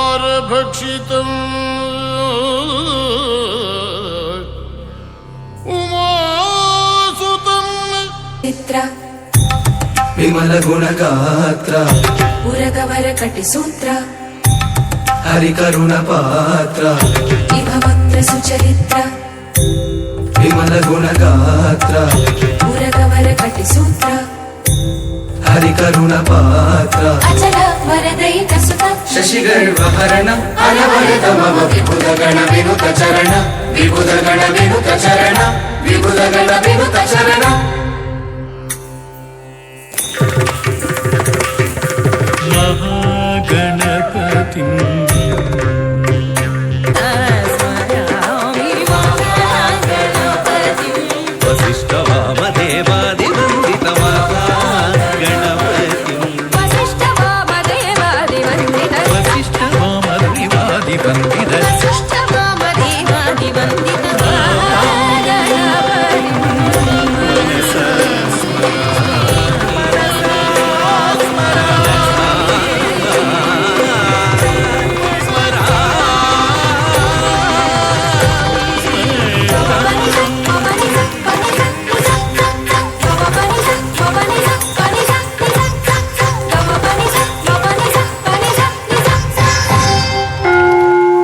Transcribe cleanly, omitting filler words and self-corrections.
फलसारभक्षितम् उमासुतम् चित्र विमल गुणगात्र उरगवर कटिसूत्र हरिकरुण पात्र विभवक्त्र सुचरित्र विमल गुणगात्र उरगवर कटिसूत्र हरिकरुण पात्र अचल वरदैक सुत शशिगर्वहरण अनवरत मम विबुध गण विनुत चरण विबुध गण विनुत चरण विबुध गण विनुत चरण महागणपतिम्